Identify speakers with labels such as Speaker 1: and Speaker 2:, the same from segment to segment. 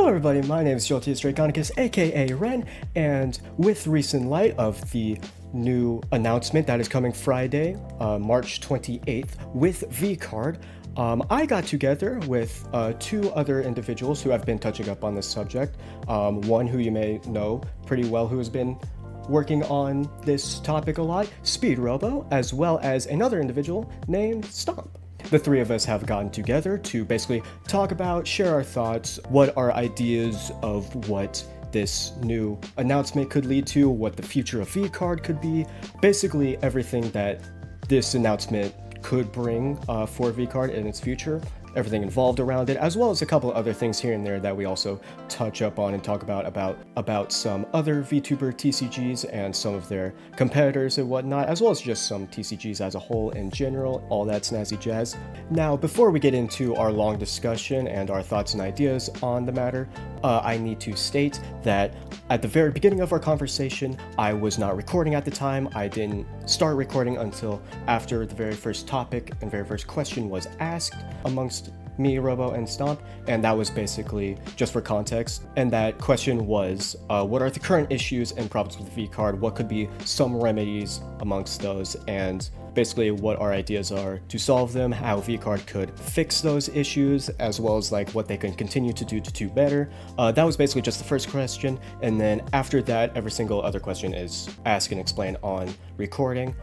Speaker 1: everybody, my name is Jolteus Draconicus, aka Ren, and with recent light of the new announcement that is coming Friday, March 28th, with VCard, I got together with two other individuals who have been touching up on this subject. One who you may know pretty well who has been working on this topic a lot, Speed Robo, as well as another individual named Stomp. The three of us have gotten together to basically talk about, share our thoughts, what our ideas of what this new announcement could lead to, what the future of VCard could be, basically everything that this announcement could bring for VCard in its future, everything involved around it, as well as a couple other things here and there that we also touch up on and talk about some other VTuber TCGs and some of their competitors and whatnot, as well as just some TCGs as a whole in general, all that snazzy jazz. Now, before we get into our long discussion and our thoughts and ideas on the matter, I need to state that at the very beginning of our conversation, I was not recording at the time. I didn't start recording until after the very first topic and very first question was asked amongst me, Robo, and Stomp, and that was basically just for context. And that question was, what are the current issues and problems with VCard? What could be some remedies amongst those? And basically what our ideas are to solve them, how VCard could fix those issues, as well as like what they can continue to do better. That was basically just the first question, and then after that, every single other question is asked and explained on recording.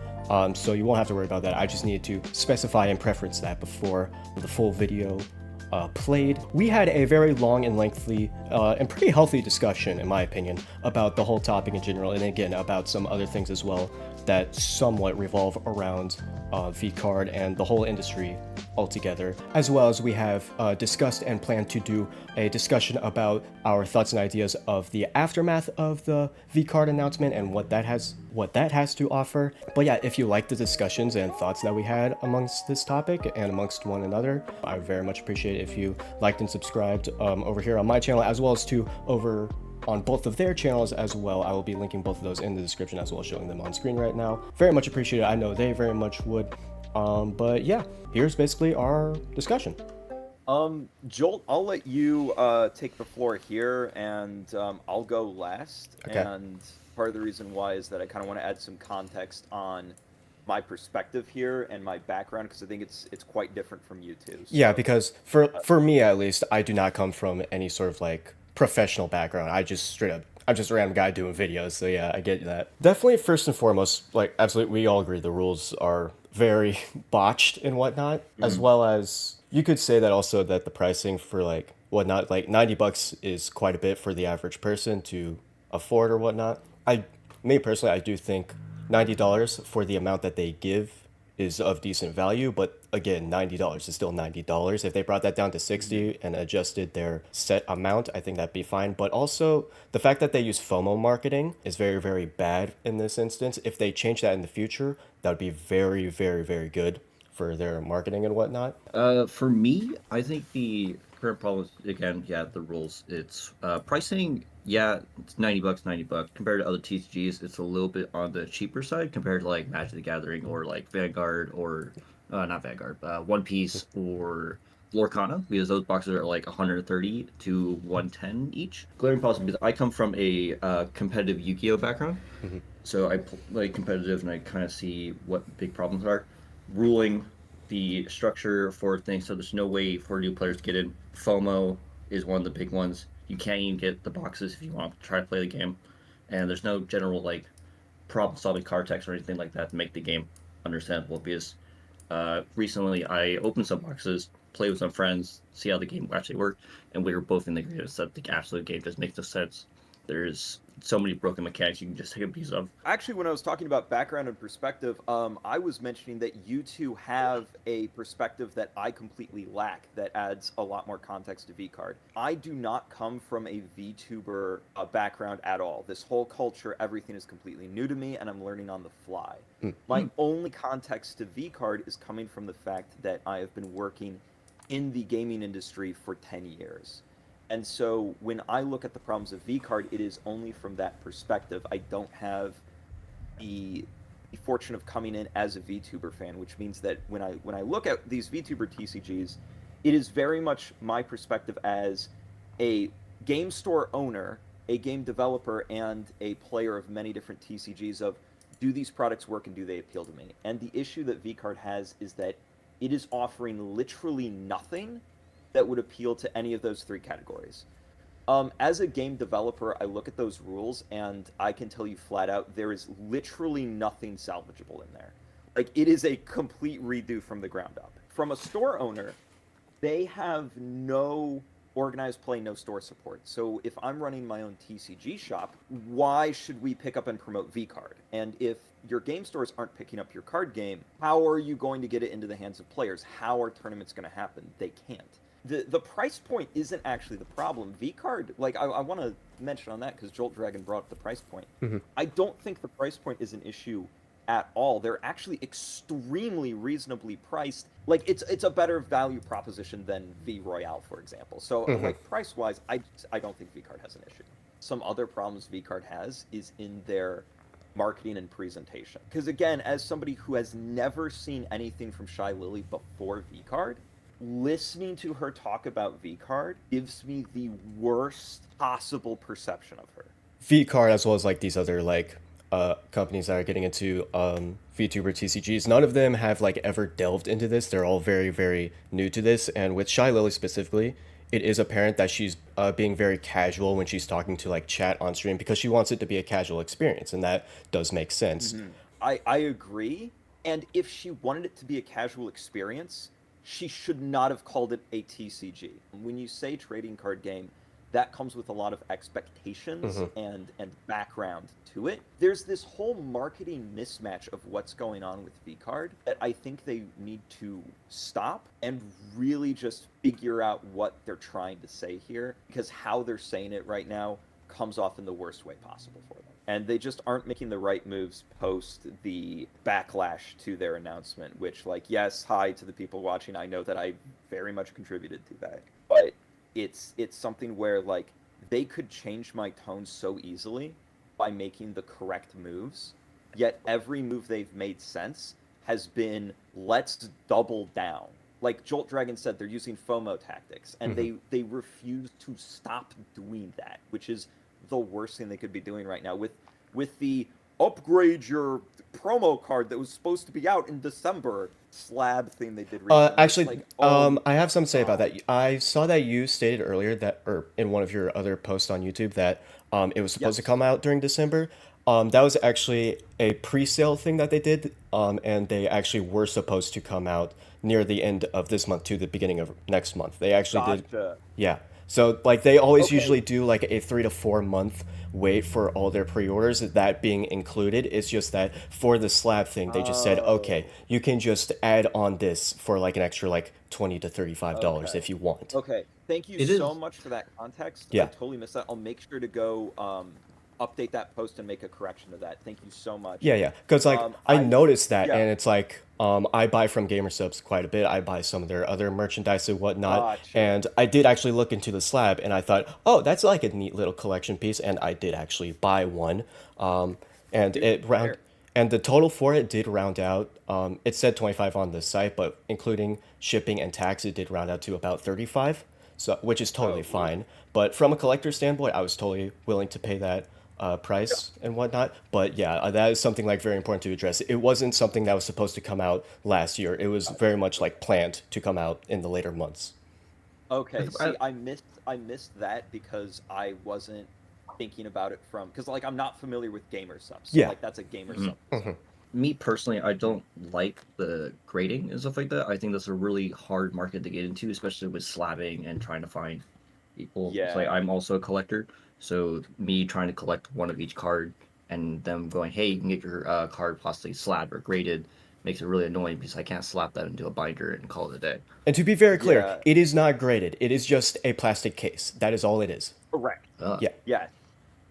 Speaker 1: So you won't have to worry about that. I just need to specify and preference that before the full video played. We had a very long and lengthy and pretty healthy discussion, in my opinion, about the whole topic in general, and again, about some other things as well that somewhat revolve around VCard and the whole industry altogether, as well as we have discussed and planned to do a discussion about our thoughts and ideas of the aftermath of the VCard announcement and what that has to offer. But yeah, if you like the discussions and thoughts that we had amongst this topic and amongst one another, I would very much appreciate it if you liked and subscribed over here on my channel, as well as to over on both of their channels as well. I will be linking both of those in the description as well as showing them on screen right now. Very much appreciate it. I know they very much would. But yeah, here's basically our discussion.
Speaker 2: Jolt, I'll let you take the floor here, and I'll go last.
Speaker 1: Okay.
Speaker 2: And part of the reason why is that I kind of want to add some context on my perspective here and my background, because I think it's quite different from you two. So,
Speaker 1: Yeah, because for me at least, I do not come from any sort of like professional background. I'm just a random guy doing videos, so yeah, I get that. Definitely, first and foremost, like, absolutely, we all agree the rules are very botched and whatnot, as well as you could say that also that the pricing for like whatnot, like $90 is quite a bit for the average person to afford or whatnot. Me personally, I do think $90 for the amount that they give is of decent value, but again, $90 is still $90. If they brought that down to 60 and adjusted their set amount, I think that'd be fine. But also, the fact that they use FOMO marketing is very, very bad in this instance. If they change that in the future, that would be very, very, very good for their marketing and whatnot.
Speaker 3: For me, I think the current problem is, again, yeah, the rules. It's pricing. Yeah, it's $90, $90 compared to other TCGs. It's a little bit on the cheaper side compared to like Magic the Gathering or like Vanguard or not Vanguard, One Piece or Lorcana, because those boxes are like 130 to 110 each. Glaring problem because I come from a competitive Yu-Gi-Oh background, so I play competitive and I kind of see what big problems are. Ruling the structure for things, so there's no way for new players to get in. FOMO is one of the big ones. You can't even get the boxes if you want to try to play the game, and there's no general like problem-solving card text or anything like that to make the game understandable. Because recently I opened some boxes, played with some friends, see how the game actually worked, and we were both in the agreement that the absolute game just makes no sense. There's so many broken mechanics you can just take a piece of.
Speaker 2: actually, when I was talking about background and perspective, I was mentioning that you two have a perspective that I completely lack that adds a lot more context to VCard. I do not come from a VTuber background at all. This whole culture, everything is completely new to me, and I'm learning on the fly. My only context to VCard is coming from the fact that I have been working in the gaming industry for 10 years. And so when I look at the problems of VCard, it is only from that perspective. I don't have the fortune of coming in as a VTuber fan, which means that when I look at these VTuber TCGs, it is very much my perspective as a game store owner, a game developer, and a player of many different TCGs of, do these products work and do they appeal to me? And the issue that VCard has is that it is offering literally nothing that would appeal to any of those three categories. As a game developer, I look at those rules and I can tell you flat out, there is literally nothing salvageable in there. Like, it is a complete redo from the ground up. From a store owner, they have no organized play, no store support. So if I'm running my own TCG shop, why should we pick up and promote VCard? And if your game stores aren't picking up your card game, how are you going to get it into the hands of players? How are tournaments going to happen? They can't. The price point isn't actually the problem. VCard, like, I want to mention on that because Jolt Dragon brought up the price point. I don't think the price point is an issue at all. They're actually extremely reasonably priced. Like, it's a better value proposition than V Royale, for example. So like, price wise, I don't think VCard has an issue. Some other problems VCard has is in their marketing and presentation. Because again, as somebody who has never seen anything from Shy Lily before VCard, listening to her talk about VCard gives me the worst possible perception of her.
Speaker 1: VCard, as well as like these other like companies that are getting into VTuber TCGs, none of them have like ever delved into this. They're all very, very new to this. And with Shy Lily specifically, it is apparent that she's being very casual when she's talking to like chat on stream because she wants it to be a casual experience, and that does make sense.
Speaker 2: I agree. And if she wanted it to be a casual experience, she should not have called it a TCG. When you say trading card game, that comes with a lot of expectations and background to it. There's this whole marketing mismatch of what's going on with VCard that I think they need to stop and really just figure out what they're trying to say here, because how they're saying it right now comes off in the worst way possible for them. And they just aren't making the right moves post the backlash to their announcement, which, like, yes, hi to the people watching. I know that I very much contributed to that. But it's something where, like, they could change my tone so easily by making the correct moves, yet every move they've made since has been, let's double down. Like Jolt Dragon said, they're using FOMO tactics, and they refuse to stop doing that, which is the worst thing they could be doing right now with the upgrade your promo card that was supposed to be out in December Slab thing they did recently.
Speaker 1: Actually,
Speaker 2: Like,
Speaker 1: I have something to say about that. I saw that you stated earlier that, or in one of your other posts on YouTube, that it was supposed to
Speaker 2: Yes.
Speaker 1: come out during December. That was actually a pre-sale thing that they did, and they actually were supposed to come out near the end of this month to the beginning of next month. They actually did,
Speaker 2: Gotcha.
Speaker 1: yeah. So like they always
Speaker 2: Okay.
Speaker 1: usually do like a 3 to 4 month wait for all their pre-orders, that being included. It's just that for the slab thing, they just said,
Speaker 2: Oh,
Speaker 1: okay, you can just add on this for like an extra like $20 to $35
Speaker 2: okay.
Speaker 1: if you want.
Speaker 2: Okay. Thank you
Speaker 3: It
Speaker 2: so
Speaker 3: is.
Speaker 2: much for that context. I
Speaker 1: Yeah.
Speaker 2: totally missed that. I'll make sure to go update that post and make a correction to that. Thank you so much.
Speaker 1: Yeah, yeah. Because like I
Speaker 2: I
Speaker 1: noticed that,
Speaker 2: Yeah,
Speaker 1: and it's like I buy from GamerSubs quite a bit. I buy some of their other merchandise and whatnot,
Speaker 2: gotcha.
Speaker 1: and I did actually look into the slab, and I thought, oh, that's like a neat little collection piece, and I did actually buy one. And
Speaker 2: Dude,
Speaker 1: it round
Speaker 2: fair.
Speaker 1: and the total for it did round out. It said 25 on the site, but including shipping and tax, it did round out to about 35. So which is totally
Speaker 2: Oh, ooh.
Speaker 1: fine. But from a collector standpoint, I was totally willing to pay that price and whatnot. But yeah, that is something like very important to address. It wasn't something that was supposed to come out last year. It was very much like planned to come out in the later months.
Speaker 2: Okay,
Speaker 3: I,
Speaker 2: see, I missed that because I wasn't thinking about it from, because like I'm not familiar with gamer subs, so
Speaker 1: Yeah.
Speaker 2: like that's a gamer sub.
Speaker 3: Me personally, I don't like the grading and stuff like that. I think that's a really hard market to get into, especially with slabbing and trying to find people. It's like
Speaker 2: Yeah.
Speaker 3: I'm also a collector, so me trying to collect one of each card and them going, "Hey, you can get your card possibly slabbed or graded," makes it really annoying because I can't slap that into a binder and call it a day.
Speaker 1: And to be very clear,
Speaker 2: Yeah,
Speaker 1: it is not graded. It is just a plastic case. That is all it is.
Speaker 2: correct.
Speaker 3: Uh,
Speaker 1: Yeah.
Speaker 2: Yes.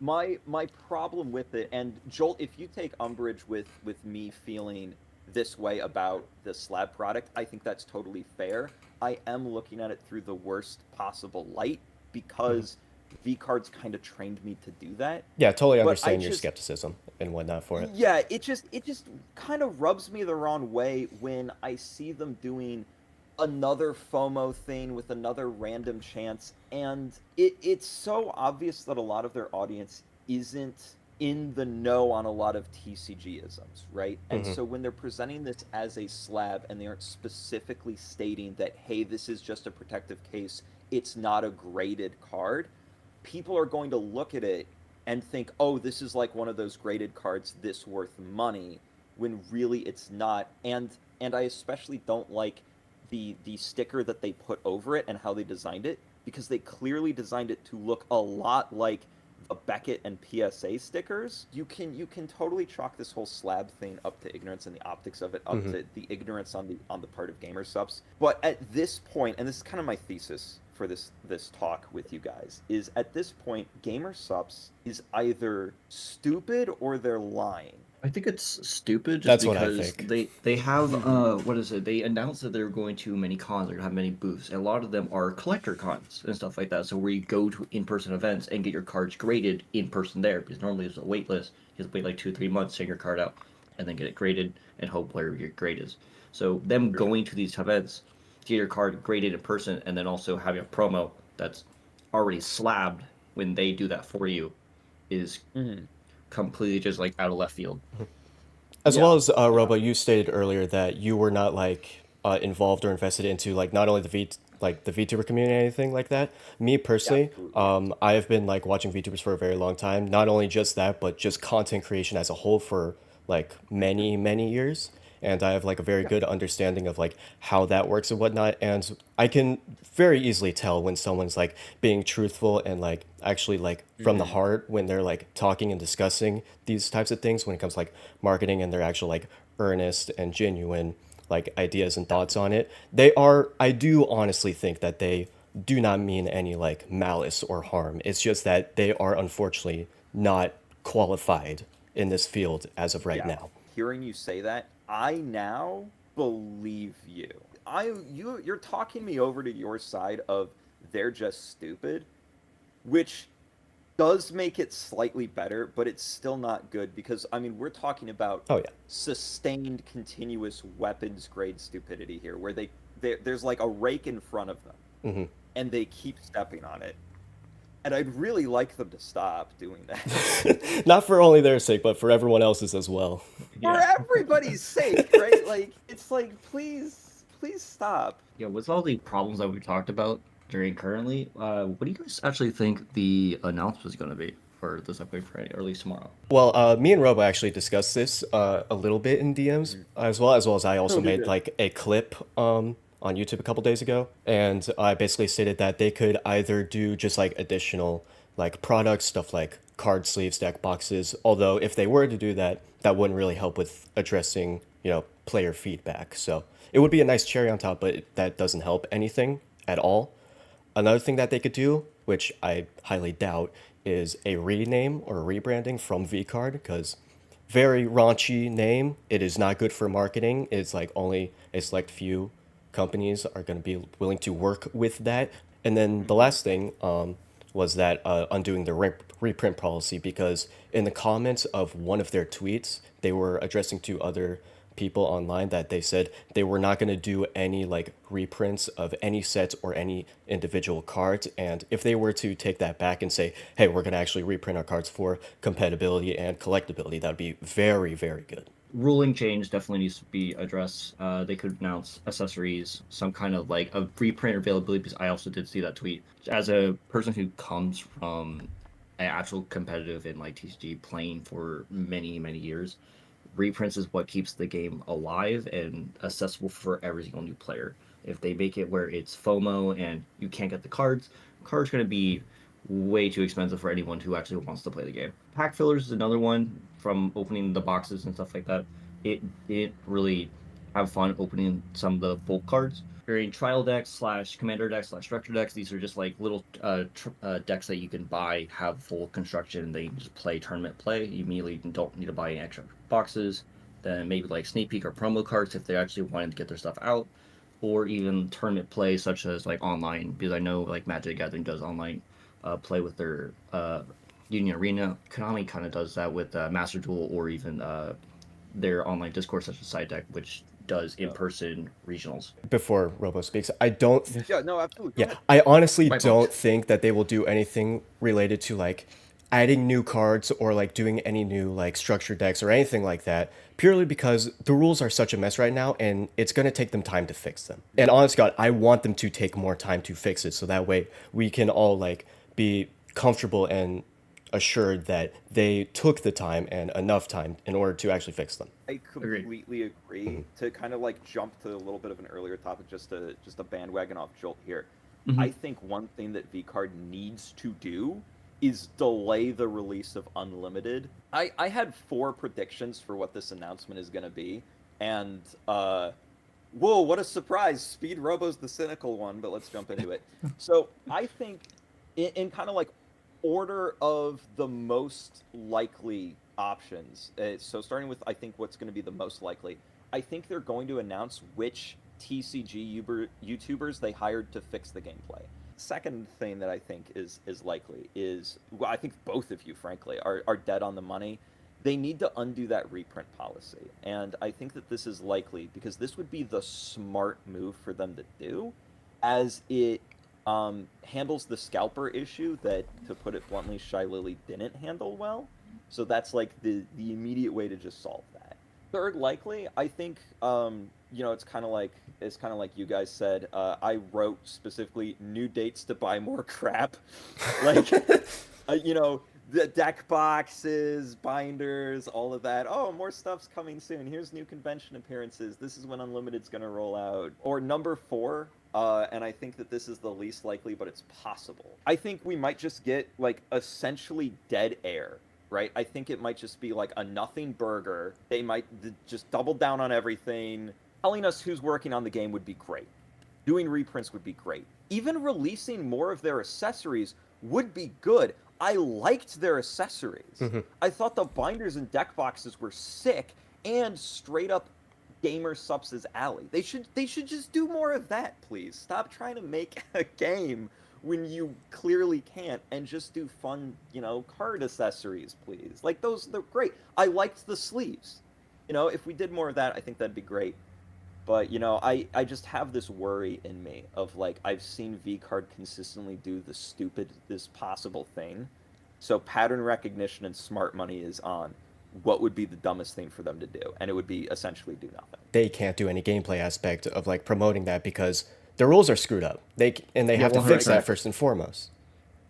Speaker 2: My problem with it, and Jolt, if you take umbrage with me feeling this way about the slab product, I think that's totally fair. I am looking at it through the worst possible light because V-Cards kind of trained me to do that.
Speaker 1: Yeah, totally
Speaker 2: But I
Speaker 1: understand your
Speaker 2: just
Speaker 1: skepticism and whatnot for it.
Speaker 2: Yeah, it just kind of rubs me the wrong way when I see them doing another FOMO thing with another random chance, and it's so obvious that a lot of their audience isn't in the know on a lot of TCG isms, right? And
Speaker 1: Hmm.
Speaker 2: so when they're presenting this as a slab and they aren't specifically stating that, hey, this is just a protective case, it's not a graded card, people are going to look at it and think, oh, this is like one of those graded cards, this worth money, when really it's not. And I especially don't like the sticker that they put over it and how they designed it, because they clearly designed it to look a lot like the Beckett and PSA stickers. You can totally chalk this whole slab thing up to ignorance and the optics of it up
Speaker 1: Hmm.
Speaker 2: to the ignorance on the part of gamer subs. But at this point, and this is kind of my thesis for this talk with you guys, is at this point gamer subs is either stupid or they're lying.
Speaker 3: I think it's stupid just
Speaker 1: That's what I
Speaker 3: because
Speaker 1: think.
Speaker 3: they have
Speaker 2: Mm-hmm.
Speaker 3: what is it? They announced that they're going to many cons, they're gonna have many booths, and a lot of them are collector cons and stuff like that. So where you go to in-person events and get your cards graded in person there, because normally there's a wait list. You have to wait like 2 3 months, send your card out, and then get it graded and hope whatever your grade is. So them
Speaker 2: Sure.
Speaker 3: going to these events to get your card graded in person and then also having a promo that's already slabbed when they do that for you is
Speaker 2: Mm-hmm.
Speaker 3: completely just like out of left field.
Speaker 1: As well
Speaker 2: Yeah.
Speaker 1: as
Speaker 2: Yeah.
Speaker 1: Robo, you stated earlier that you were not like involved or invested into like not only the VTuber community or anything like that. Me
Speaker 2: Yeah.
Speaker 1: personally,
Speaker 2: Absolutely. Yeah.
Speaker 1: I have been like watching VTubers for a very long time. Not only just that, but just content creation as a whole for like
Speaker 2: Mm-hmm.
Speaker 1: many years. And I have like a very
Speaker 2: Yeah.
Speaker 1: good understanding of like how that works and whatnot. And I can very easily tell when someone's like being truthful and like actually like from the
Speaker 2: Mm-hmm.
Speaker 1: heart when they're like talking and discussing these types of things when it comes to like marketing and their actual like earnest and genuine like ideas and
Speaker 2: Yeah.
Speaker 1: thoughts on it. They are, I do honestly think that they do not mean any like malice or harm. It's just that they are unfortunately not qualified in this field as of right
Speaker 2: Yeah.
Speaker 1: now.
Speaker 2: Hearing you say that, I now believe you. You're talking me over to your side of they're just stupid, which does make it slightly better, but it's still not good because I mean, we're talking about
Speaker 1: Oh yeah.
Speaker 2: sustained continuous weapons grade stupidity here where there's like a rake in front of them
Speaker 1: Hmm.
Speaker 2: and they keep stepping on it. And I'd really like them to stop doing that.
Speaker 1: Not for only their sake, but for everyone else's as well.
Speaker 2: For
Speaker 3: Yeah.
Speaker 2: everybody's sake, right? Like it's like please stop.
Speaker 3: Yeah, with all the problems that we talked about during currently, what do you guys actually think the announcement is going to be for this upcoming Friday, or at least tomorrow?
Speaker 1: Well, me and Robo actually discussed this a little bit in DMs
Speaker 2: Mhm.
Speaker 1: as well as I
Speaker 2: Oh,
Speaker 1: also
Speaker 2: dude.
Speaker 1: made like a clip on YouTube a couple days ago, and I basically stated that they could either do just like additional like products, stuff like card sleeves, deck boxes. Although if they were to do that, that wouldn't really help with addressing player feedback. So it would be a nice cherry on top, but that doesn't help anything at all. Another thing that they could do, which I highly doubt, is a rename or a rebranding from VCard because very raunchy name. It is not good for marketing. It's like only a select few companies are going to be willing to work with that. And then the
Speaker 2: Hmm.
Speaker 1: last thing was that undoing the reprint policy because in the comments of one of their tweets, they were addressing to other people online that they said they were not going to do any like reprints of any sets or any individual cards, and if they were to take that back and say, hey, we're going to actually reprint our cards for compatibility and collectability, that would be very good.
Speaker 3: Ruling change definitely needs to be addressed. They could announce accessories, some kind of like a reprint availability. Because I also did see that tweet. As a person who comes from an actual competitive in like TCG playing for many years, reprints is what keeps the game alive and accessible for every single new player. If they make it where it's FOMO and you can't get the cards going to be way too expensive for anyone who actually wants to play the game. Pack fillers is another one from opening the boxes and stuff like that. It didn't really have fun opening some of the bulk cards. During trial decks slash commander decks slash structure decks, these are just like little decks that you can buy, have full construction, and they just play tournament play. You immediately don't need to buy any extra boxes. Then maybe like sneak peek or promo cards if they're actually wanting to get their stuff out, or even tournament play such as like online, because I know like Magic the Gathering does online play with their Union Arena. Konami kind of does that with Master Duel or even their online Discord such as Side Deck, which does in-person regionals.
Speaker 1: Before Robo speaks, I don't.
Speaker 2: Yeah, no, absolutely. Go ahead.
Speaker 1: I honestly
Speaker 3: My
Speaker 1: don't
Speaker 3: fault.
Speaker 1: think that they will do anything related to like adding new cards or like doing any new like structured decks or anything like that, purely because the rules are such a mess right now and it's going to take them time to fix them. And honest God, I want them to take more time to fix it so that way we can all like be comfortable and assured that they took the time and enough time in order to actually fix them.
Speaker 2: I completely agree. To kind of like jump to a little bit of an earlier topic, just a bandwagon off Jolt here. I think one thing that VCard needs to do is delay the release of Unlimited. I had 4 predictions for what this announcement is going to be, and whoa, what a surprise! Speed Robo's the cynical one, but let's jump into it. So I think in kind of like order of the most likely options. So starting with, I think what's going to be the most likely. I think they're going to announce which TCG YouTubers they hired to fix the gameplay. Second thing that I think is likely is, well, I think both of you, frankly, are dead on the money. They need to undo that reprint policy, and I think that this is likely because this would be the smart move for them to do, as it handles the scalper issue that, to put it bluntly, Shy Lily didn't handle well. So that's like the immediate way to just solve that. Third, likely, I think it's kind of like you guys said. I wrote specifically new dates to buy more crap, like the deck boxes, binders, all of that. Oh, more stuff's coming soon. Here's new convention appearances. This is when Unlimited's gonna roll out. Or number 4, and I think that this is the least likely, but it's possible. I think we might just get like essentially dead air. Right? I think it might just be like a nothing burger. They might just double down on everything. Telling us who's working on the game would be great. Doing reprints would be great. Even releasing more of their accessories would be good. I liked their accessories. I thought the binders and deck boxes were sick and straight up gamer subs' alley. They should just do more of that, please. Stop trying to make a game when you clearly can't, and just do fun, card accessories, please. Like those, they're great. I liked the sleeves. If we did more of that, I think that'd be great. But, I just have this worry in me of like, I've seen VCard consistently do this possible thing. So pattern recognition and smart money is on what would be the dumbest thing for them to do. And it would be essentially do nothing.
Speaker 1: They can't do any gameplay aspect of like promoting that because the rules are screwed up. They have to fix that first and foremost.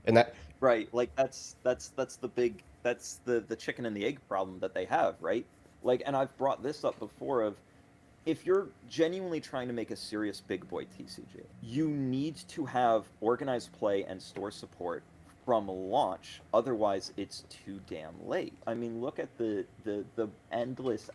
Speaker 1: And that
Speaker 2: right, like that's the big the chicken and the egg problem that they have, right? Like, and I've brought this up before of, if you're genuinely trying to make a serious big boy TCG, you need to have organized play and store support from launch. Otherwise, it's too damn late. I mean, look at the endless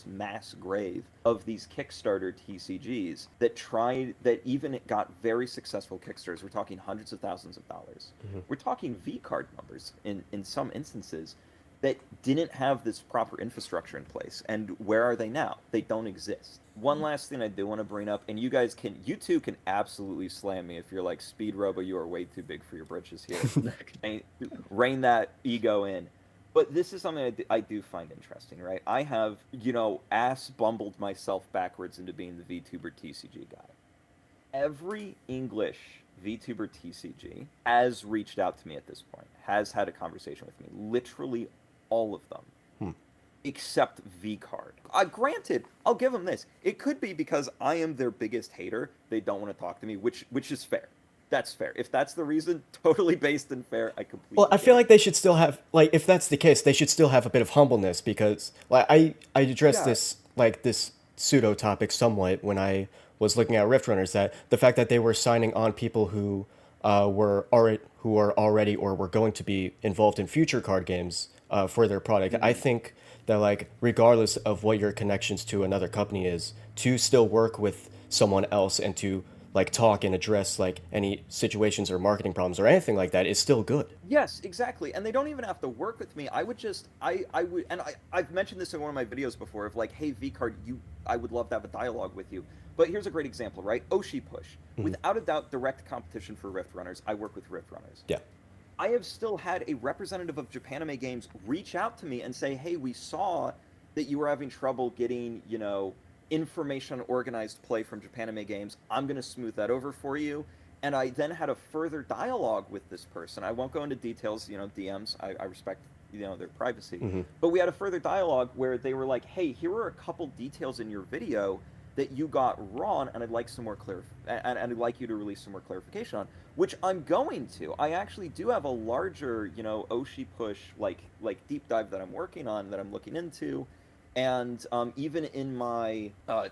Speaker 2: mass grave of these Kickstarter TCGs that even it got very successful Kickstarters. We're talking hundreds of thousands of dollars. We're talking VCard numbers in some instances that didn't have this proper infrastructure in place. And where are they now? They don't exist. One last thing I do want to bring up, and you two can absolutely slam me if you're like, Speed Robo, you are way too big for your britches here. Rein that ego in. But this is something I do find interesting, right? I have, ass bumbled myself backwards into being the VTuber TCG guy. Every English VTuber TCG has reached out to me at this point, has had a conversation with me. Literally all of them, except VCard. Granted, I'll give them this. It could be because I am their biggest hater. They don't want to talk to me, which is fair. That's fair. If that's the reason, totally based and fair, I completely.
Speaker 1: Well, I feel like they should still have, like, if that's the case, they should still have a bit of humbleness because, like, I addressed this pseudo topic somewhat when I was looking at Rift Runners, that the fact that they were signing on people who are already or were going to be involved in future card games for their product. I think that, like, regardless of what your connections to another company is, to still work with someone else and to like talk and address like any situations or marketing problems or anything like that is still good.
Speaker 2: Yes, exactly. And they don't even have to work with me. I've mentioned this in one of my videos before of like, hey VCard, I would love to have a dialogue with you. But here's a great example, right? Oshi Push. Without a doubt, direct competition for Rift Runners. I work with Rift Runners.
Speaker 1: Yeah.
Speaker 2: I have still had a representative of Japanime Games reach out to me and say, hey, we saw that you were having trouble getting, information on organized play from Japanime games. I'm going to smooth that over for you. And I then had a further dialogue with this person. I won't go into details, DMs. I respect, their privacy.
Speaker 1: Mm-hmm.
Speaker 2: But we had a further dialogue where they were like, "Hey, here are a couple details in your video that you got wrong, and I'd like some more and I'd like you to release some more clarification on." Which I'm going to. I actually do have a larger, Oshi push like deep dive that I'm working on, that I'm looking into. And even in my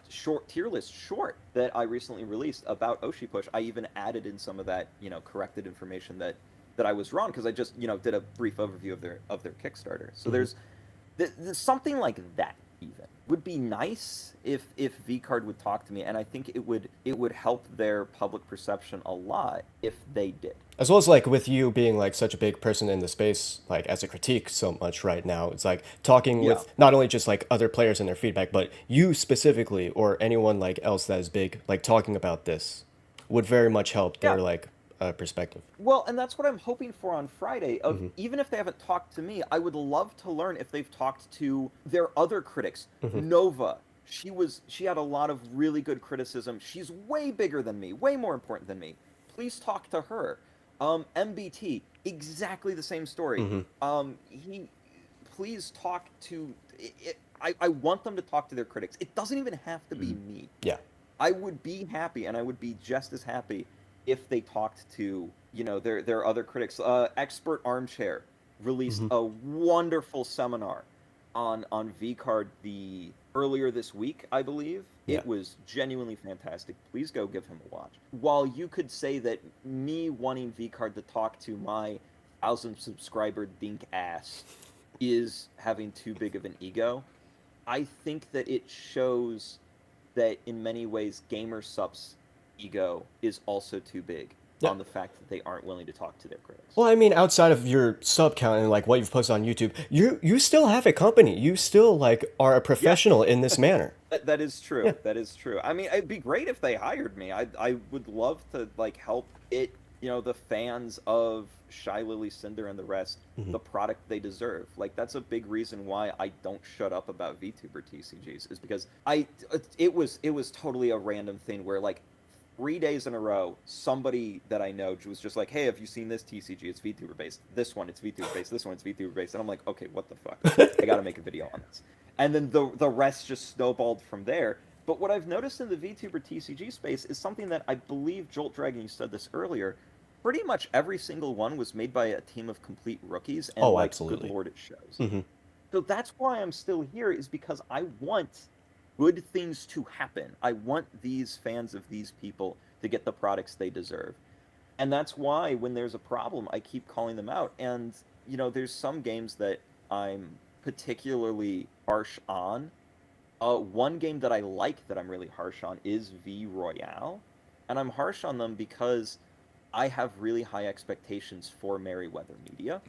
Speaker 2: short tier list short that I recently released about Oshi Push, I even added in some of that, corrected information that I was wrong, because I just, did a brief overview of their Kickstarter. So there's something like that even would be nice if VCard would talk to me, and I think it would help their public perception a lot if they did.
Speaker 1: As well as like with you being like such a big person in the space, like as a critique so much right now, it's like talking with not only just like other players and their feedback, but you specifically or anyone like else that is big, like talking about this would very much help their like perspective.
Speaker 2: Well, and that's what I'm hoping for on Friday. Even if they haven't talked to me, I would love to learn if they've talked to their other critics. Nova, she had a lot of really good criticism. She's way bigger than me, way more important than me. Please talk to her. MBT, exactly the same story. Please talk to. I want them to talk to their critics. It doesn't even have to be me.
Speaker 1: Yeah.
Speaker 2: I would be happy, and I would be just as happy if they talked to, their other critics. Expert Armchair released a wonderful seminar on VCard earlier this week, I believe.
Speaker 1: Yeah.
Speaker 2: It was genuinely fantastic. Please go give him a watch. While you could say that me wanting VCard to talk to my 1,000 subscriber dink ass is having too big of an ego, I think that it shows that in many ways GamerSup's ego is also too big on the fact that they aren't willing to talk to their critics.
Speaker 1: Well, I mean, outside of your sub count and like what you've posted on YouTube, you still have a company. You still like are a professional in this manner.
Speaker 2: That is true. Yeah. That is true. I mean, it'd be great if they hired me. I would love to like help it, the fans of Shy Lily Cinder and the rest, the product they deserve. Like, that's a big reason why I don't shut up about VTuber TCGs, is because it was totally a random thing where like 3 days in a row, somebody that I know was just like, "Hey, have you seen this TCG? It's VTuber based. This one, it's VTuber based. This one, it's VTuber based." And I'm like, "Okay, what the fuck? I gotta make a video on this." And then the rest just snowballed from there. But what I've noticed in the VTuber TCG space is something that I believe, Jolt Dragon, you said this earlier, pretty much every single one was made by a team of complete rookies, and
Speaker 1: absolutely.
Speaker 2: Good Lord, it shows. So that's why I'm still here, is because I want good things to happen. I want these fans of these people to get the products they deserve. And that's why when there's a problem, I keep calling them out. And, there's some games that I'm particularly harsh on. One game that I like that I'm really harsh on is V Royale. And I'm harsh on them because I have really high expectations for Merryweather Media.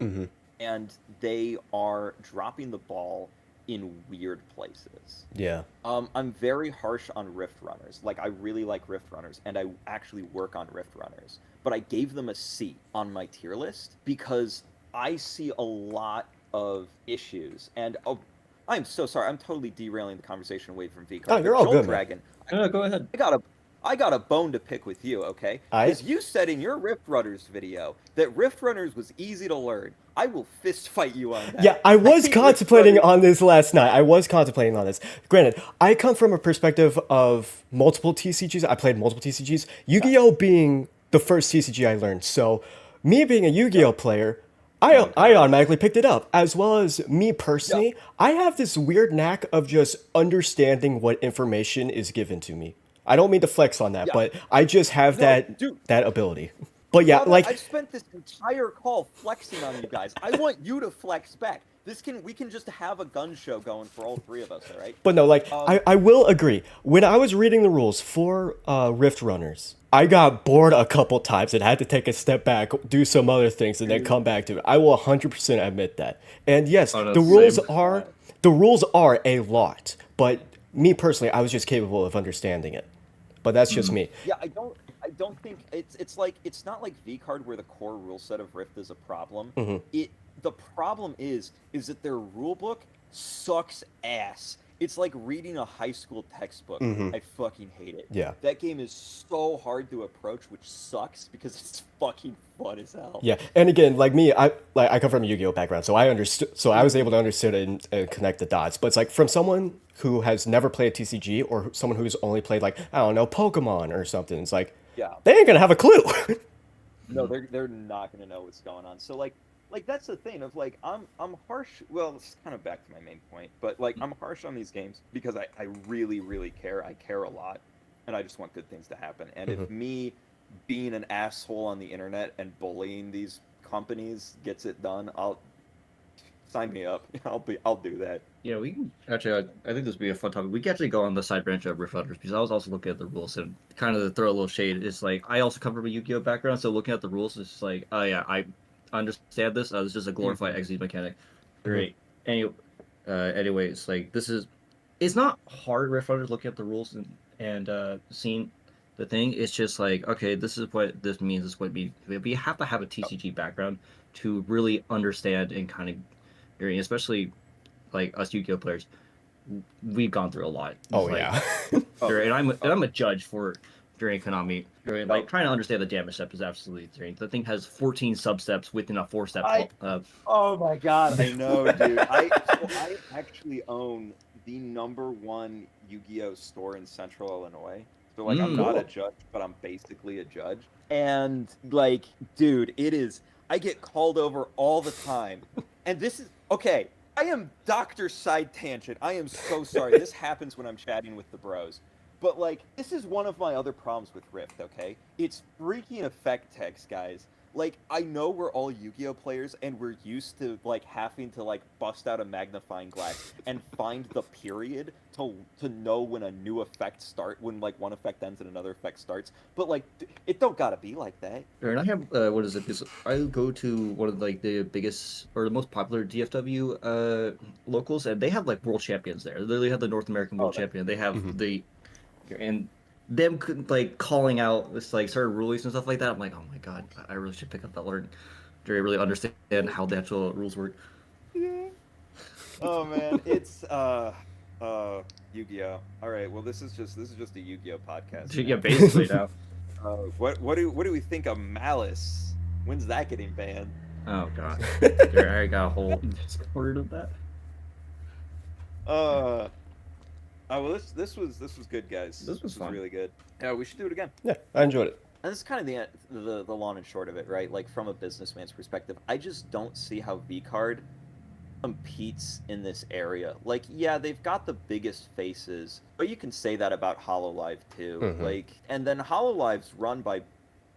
Speaker 2: And they are dropping the ball in weird places.
Speaker 1: Yeah.
Speaker 2: I'm very harsh on Rift Runners. Like, I really like Rift Runners, and I actually work on Rift Runners. But I gave them a C on my tier list because I see a lot of issues. And I'm so sorry. I'm totally derailing the conversation away from VCard.
Speaker 1: Oh, you're all good,
Speaker 2: Dragon,
Speaker 3: No, go ahead.
Speaker 2: I got a bone to pick with you, okay? Because you said in your Rift Runners video that Rift Runners was easy to learn. I will fist fight you on that.
Speaker 1: Yeah, I was contemplating on this last night. I was contemplating on this. Granted, I come from a perspective of multiple TCGs. I played multiple TCGs. Yu-Gi-Oh being the first TCG I learned. So me being a Yu-Gi-Oh player, I automatically picked it up. As well as me personally, I have this weird knack of just understanding what information is given to me. I don't mean to flex on that, but I just have that ability. But yeah, like
Speaker 2: I've spent this entire call flexing on you guys. I want you to flex back. We can just have a gun show going for all three of us, all right?
Speaker 1: But no, like I will agree. When I was reading the rules for Rift Runners, I got bored a couple times and had to take a step back, do some other things, and then come back to it. I will 100% admit that. And yes, the rules are a lot, but me personally, I was just capable of understanding it. But that's just me.
Speaker 2: Yeah, I don't think it's not like VCard where the core rule set of Rift is a problem. The problem is that their rule book sucks ass. It's like reading a high school textbook.
Speaker 1: Mm-hmm.
Speaker 2: I fucking hate it.
Speaker 1: Yeah.
Speaker 2: That game is so hard to approach, which sucks because it's fucking fun as hell.
Speaker 1: Yeah, and again, like me, I come from a Yu-Gi-Oh background, so I understood, so I was able
Speaker 2: Mhm.
Speaker 1: to understand it and connect the dots. But it's like from someone who has never played TCG or someone who's only played like I don't know Pokemon or something, it's like
Speaker 2: Yeah.
Speaker 1: they ain't gonna have a clue.
Speaker 2: No,
Speaker 3: Mhm.
Speaker 2: they're not gonna know what's going on. So like that's the thing of like I'm harsh. Well, it's kind of back to my main point, but like I'm harsh on these games because I really really care. I care a lot, and I just want good things to happen. And
Speaker 1: Hmm.
Speaker 2: if me being an asshole on the internet and bullying these companies gets it done, I'll sign me up. I'll do that.
Speaker 3: Yeah, we can actually. I think this would be a fun topic. We can actually go on the side branch of Rift Hunters because I was also looking at the rules and kind of throw a little shade. It's like I also come from a Yu-Gi-Oh background, so looking at the rules, it's just like, oh yeah, I understand this. It's just a glorified
Speaker 2: Hmm.
Speaker 3: XZ mechanic.
Speaker 1: Hmm.
Speaker 3: Great. Anyway, it's like this is. It's not hard Rift Hunters looking at the rules and seeing the thing. It's just like okay, this is what this means. This is what it means. But you have to have a TCG background to really understand and kind of, especially like us Yu-Gi-Oh players, we've gone through a lot. It's
Speaker 1: Oh
Speaker 3: like,
Speaker 1: yeah.
Speaker 2: Oh
Speaker 3: and
Speaker 2: yeah.
Speaker 3: I'm
Speaker 2: Oh
Speaker 3: a judge for during Konami.
Speaker 2: oh.
Speaker 3: Like trying to understand the damage step is absolutely insane. The thing has 14 sub steps within a 4 step.
Speaker 2: I Oh my God, I know, dude. I actually own the #1 Yu-Gi-Oh store in Central Illinois. So like I'm not a
Speaker 3: Cool.
Speaker 2: judge, but I'm basically a judge. And like, dude, it is I get called over all the time. And this is okay. I am Dr. Side Tangent. I am so sorry. This happens when I'm chatting with the bros. But like, this is one of my other problems with Rift, okay? It's freaking effect text, guys. Like, I know we're all Yu-Gi-Oh players and we're used to like having to like bust out a magnifying glass and find the period to know when a new effect when like one effect ends and another effect starts. But like it don't gotta be like that.
Speaker 3: And I have what is it? Because I go to one of like the biggest or the most popular DFW locals, and they have like world champions there. They literally have the North American world
Speaker 2: Oh, that's
Speaker 3: champion. They
Speaker 2: cool.
Speaker 3: have
Speaker 1: Hmm.
Speaker 3: and them like calling out this like certain rulings and stuff like that. I'm like, oh my god, I really should pick up that learn to really understand how the actual rules work.
Speaker 2: Yeah. Oh man, it's Yu-Gi-Oh. All right, well this is just a Yu-Gi-Oh podcast
Speaker 3: Yeah,
Speaker 2: now.
Speaker 3: basically now.
Speaker 2: What do we think of Malice? When's that getting banned?
Speaker 3: Oh god, I got a whole Discord of that.
Speaker 2: Uh oh well this was good, guys.
Speaker 3: This was
Speaker 2: This was
Speaker 3: fun.
Speaker 2: really good. Yeah, we should do it again.
Speaker 1: Yeah, I enjoyed it.
Speaker 2: And this is kind of the long and short of it, right? Like from a businessman's perspective, I just don't see how VCard competes in this area. Like, yeah, they've got the biggest faces, but you can say that about Hololive too.
Speaker 1: Hmm.
Speaker 2: Like, and then Hololive's run by,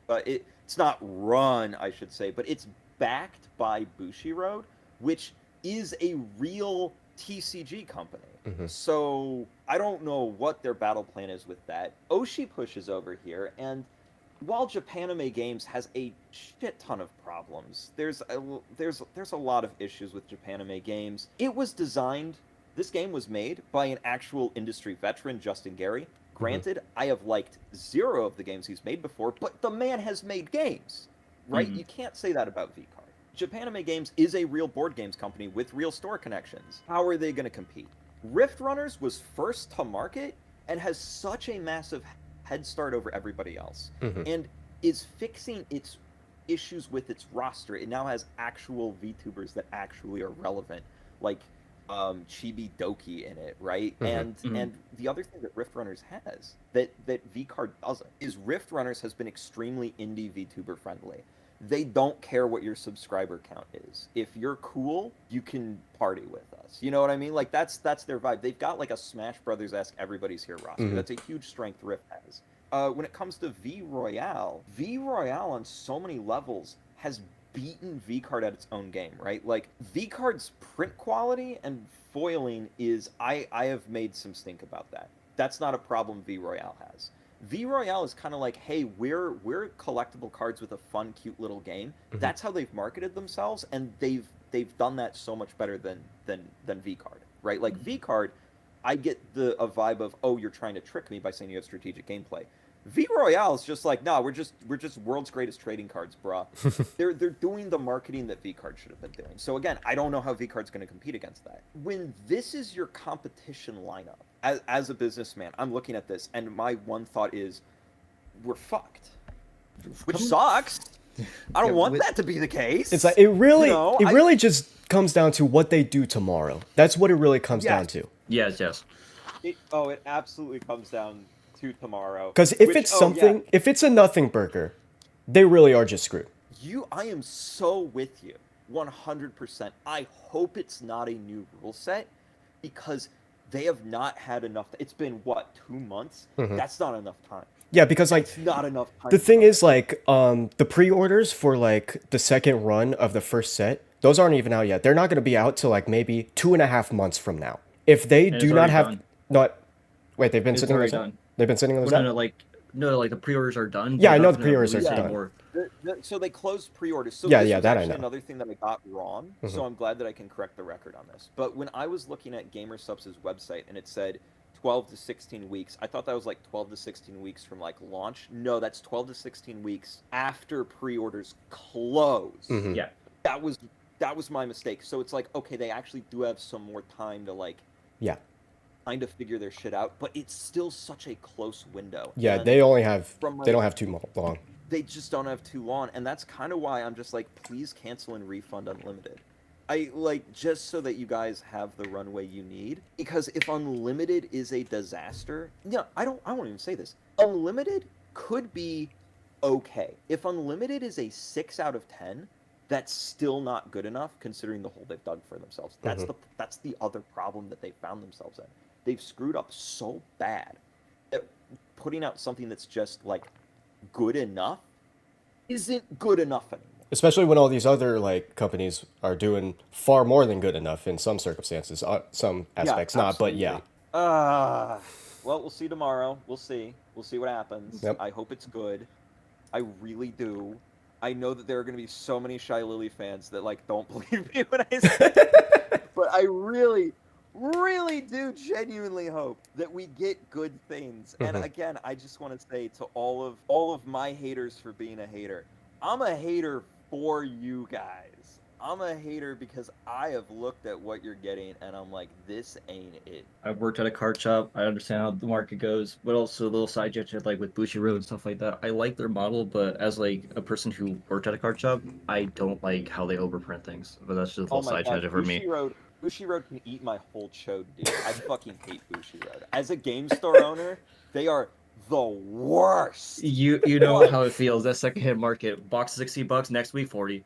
Speaker 2: it's not run, I should say, but it's backed by Bushiroad, which is a real TCG company.
Speaker 1: Hmm.
Speaker 2: So I don't know what their battle plan is with that. Oshi pushes over here, and while Japanime Games has a shit ton of problems, there's a lot of issues with Japanime Games. It was designed. This game was made by an actual industry veteran, Justin Gary.
Speaker 1: Hmm.
Speaker 2: Granted, I have liked zero of the games he's made before, but the man has made games, right?
Speaker 3: Hmm.
Speaker 2: You can't say that about VCard. Japanime Games is a real board games company with real store connections. How are they going to compete? Rift Runners was first to market and has such a massive head start over everybody else
Speaker 1: Hmm.
Speaker 2: and is fixing its issues with its roster. It now has actual VTubers that actually are relevant, like Chibi Doki in it, right?
Speaker 1: Hmm.
Speaker 2: And the other thing that Rift Runners has that VCard doesn't is Rift Runners has been extremely indie VTuber friendly. They don't care what your subscriber count is. If you're cool, you can party with us. You know what I mean? Like that's their vibe. They've got like a Smash Brothers esque everybody's here roster.
Speaker 1: Hmm.
Speaker 2: That's a huge strength Rift has. When it comes to V Royale on so many levels has beaten VCard at its own game, right? Like VCard's print quality and foiling is I have made some stink about that. That's not a problem V Royale has. V Royale is kind of like, hey, we're collectible cards with a fun, cute little game.
Speaker 1: Hmm.
Speaker 2: That's how they've marketed themselves, and they've done that so much better than V Card, right? Like V Card, I get a vibe of, oh, you're trying to trick me by saying you have strategic gameplay. V Royale is just like, no, we're just world's greatest trading cards, bruh. They're doing the marketing that VCard should have been doing. So again, I don't know how VCard's going to compete against that. When this is your competition lineup, as a businessman, I'm looking at this, and my one thought is, we're fucked, which sucks. I don't want that to be the case.
Speaker 1: It's like it really just comes down to what they do tomorrow. That's what it really comes down to.
Speaker 3: Yes.
Speaker 2: It absolutely comes down to tomorrow.
Speaker 1: Because if if it's a nothing burger, they really are just screwed.
Speaker 2: I am so with you, 100%. I hope it's not a new rule set, because they have not had enough. It's been what, 2 months? That's not enough time.
Speaker 1: Yeah, because like
Speaker 2: it's not enough time.
Speaker 1: The thing is, like, the pre-orders for like the second run of the first set, those aren't even out yet. They're not going to be out till like maybe 2.5 months from now. If they do not have wait, they've been sitting on those. They've been sitting on those.
Speaker 3: No, like the pre-orders are done.
Speaker 1: Yeah, I know the pre-orders are done.
Speaker 2: So they closed pre-orders. So
Speaker 1: that
Speaker 2: actually
Speaker 1: I know.
Speaker 2: Another thing that I got wrong. So I'm glad that I can correct the record on this. But when I was looking at GamerSupps' website and it said 12 to 16 weeks, I thought that was like 12 to 16 weeks from like launch. No, that's 12 to 16 weeks after pre-orders close.
Speaker 3: Yeah,
Speaker 2: that was my mistake. So it's like, okay, they actually do have some more time to like kind of figure their shit out, but it's still such a close window.
Speaker 1: Yeah, they don't have too long.
Speaker 2: They just don't have too long, and that's kind of why I'm just like, please cancel and refund Unlimited. Just so that you guys have the runway you need, because if Unlimited is a disaster, I won't even say this. Unlimited could be okay. If Unlimited is a 6 out of 10, that's still not good enough considering the hole they've dug for themselves. That's the other problem that they found themselves in. They've screwed up so bad that putting out something that's just like good enough isn't good enough anymore.
Speaker 1: Especially when all these other like companies are doing far more than good enough in some circumstances, some aspects not, but yeah.
Speaker 2: Well, we'll see tomorrow. We'll see what happens.
Speaker 1: Yep.
Speaker 2: I hope it's good. I really do. I know that there are going to be so many Shy Lily fans that like don't believe me when I say it, but I really do genuinely hope that we get good things. And again, I just want to say to all of my haters for being a hater, I'm a hater for you guys. I'm a hater because I have looked at what you're getting and I'm like, this ain't it.
Speaker 3: I've worked at a card shop. I understand how the market goes, but also a little side gesture like with Bushiroad and stuff like that. I like their model, but as like a person who worked at a card shop, I don't like how they overprint things. But that's just a little side gesture for me.
Speaker 2: Bushiroad can eat my whole chode, dude. I fucking hate Bushiroad. As a game store owner, they are the worst.
Speaker 3: You know how it feels. That secondhand market, box $60, next week 40.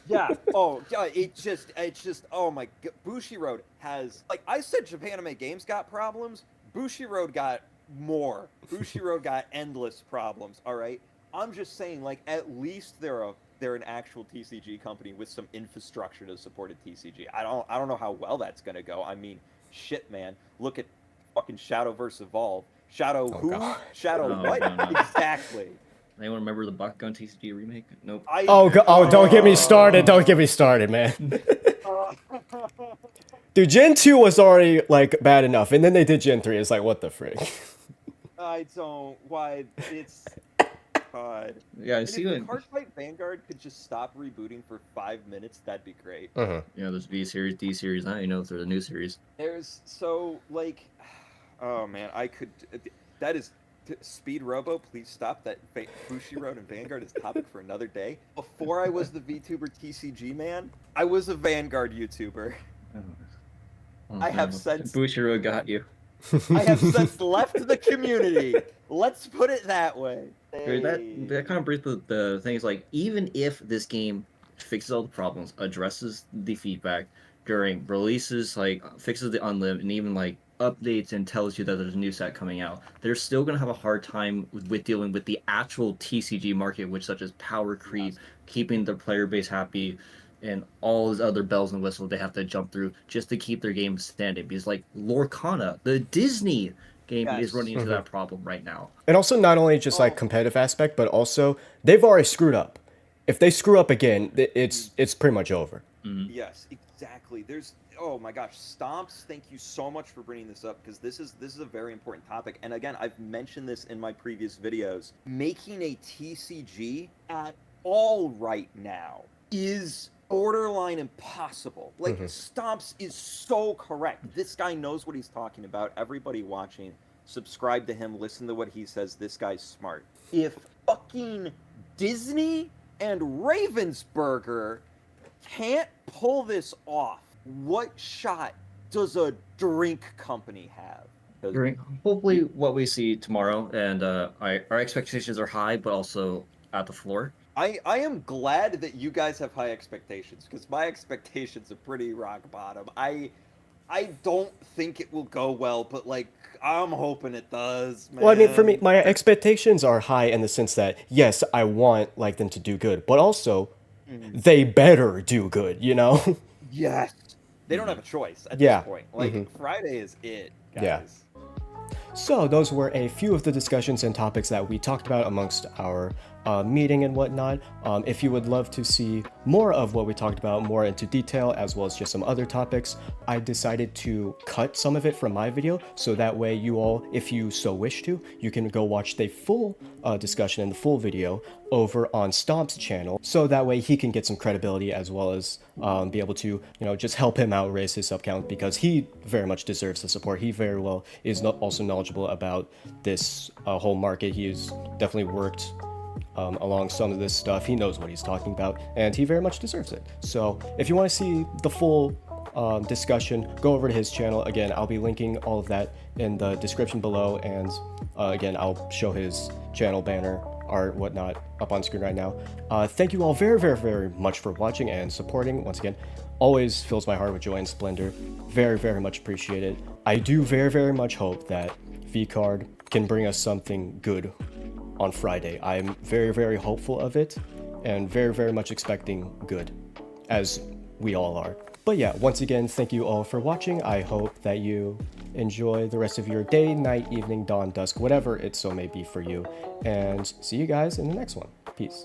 Speaker 2: Yeah. Oh, yeah. It's just. Oh my God. Bushiroad has, like I said, Japanime Games got problems. Bushiroad got more. Bushiroad got endless problems. All right. I'm just saying, like, at least they're an actual TCG company with some infrastructure to support a TCG. I don't know how well that's gonna go. I mean, shit, man. Look at fucking Shadow vs. Evolve. Shadow who? God. Shadow what? No. Exactly.
Speaker 3: Anyone remember the Bakugan TCG remake? Nope.
Speaker 1: Don't get me started. Don't get me started, man. Dude, Gen 2 was already like bad enough, and then they did Gen 3. It's like, what the frick?
Speaker 2: I don't. Why? It's. God.
Speaker 3: Yeah, I see
Speaker 2: that. If Cardfight Vanguard could just stop rebooting for 5 minutes, that'd be great.
Speaker 3: Yeah, there's V series, D series. Now you know if there's a new series.
Speaker 2: There's oh man, I could. That is. Speed Robo, please stop that. Bushiroad and Vanguard is topic for another day. Before I was the VTuber TCG man, I was a Vanguard YouTuber. I have since
Speaker 3: Bushiroad got you.
Speaker 2: I have since left the community. Let's put it that way.
Speaker 3: Hey. That kind of brings the thing is like, even if this game fixes all the problems, addresses the feedback during releases, like fixes the unlim, and even like updates and tells you that there's a new set coming out, they're still going to have a hard time with dealing with the actual TCG market, which such as power creep, keeping the player base happy, and all these other bells and whistles they have to jump through just to keep their game standing. Because like Lorcana, the Disney game, is running into that problem right now.
Speaker 1: And also not only just like competitive aspect, but also they've already screwed up. if they screw up again, it's pretty much over.
Speaker 2: Yes, exactly. There's oh my gosh, Stomps, thank you so much for bringing this up because this is a very important topic. And again, I've mentioned this in my previous videos. Making a TCG at all right now is borderline impossible. Like Stomps is so correct. This guy knows what he's talking about. Everybody watching, subscribe to him, listen to what he says. This guy's smart. If fucking Disney and Ravensburger can't pull this off, what shot does a drink company have?
Speaker 3: Hopefully, what we see tomorrow, and our expectations are high, but also at the floor.
Speaker 2: I am glad that you guys have high expectations because my expectations are pretty rock bottom. I don't think it will go well, but like I'm hoping it does, man.
Speaker 1: Well, I mean, for me, my expectations are high in the sense that yes, I want like them to do good, but also they better do good, you know?
Speaker 2: Yes. They don't have a choice at
Speaker 1: Yeah.
Speaker 2: this point. Like Friday is it, guys.
Speaker 1: Yeah. So those were a few of the discussions and topics that we talked about amongst our meeting and whatnot. If you would love to see more of what we talked about, more into detail, as well as just some other topics, I decided to cut some of it from my video, so that way you all, if you so wish to, you can go watch the full discussion and the full video over on Stomp's channel, so that way he can get some credibility as well as be able to, just help him out raise his sub count, because he very much deserves the support. He very well is also knowledgeable about this whole market. He has definitely worked along some of this stuff. He knows what he's talking about, and he very much deserves it. So if you want to see the full discussion, go over to his channel. Again, I'll be linking all of that in the description below, and again, I'll show his channel banner, art, whatnot up on screen right now. Thank you all very, very, very much for watching and supporting. Once again, always fills my heart with joy and splendor. Very, very much appreciated. I do very, very much hope that VCard can bring us something good on Friday. I'm very, very hopeful of it, and very, very much expecting good, as we all are. But yeah, once again, thank you all for watching. I hope that you enjoy the rest of your day, night, evening, dawn, dusk, whatever it so may be for you. And see you guys in the next one. Peace.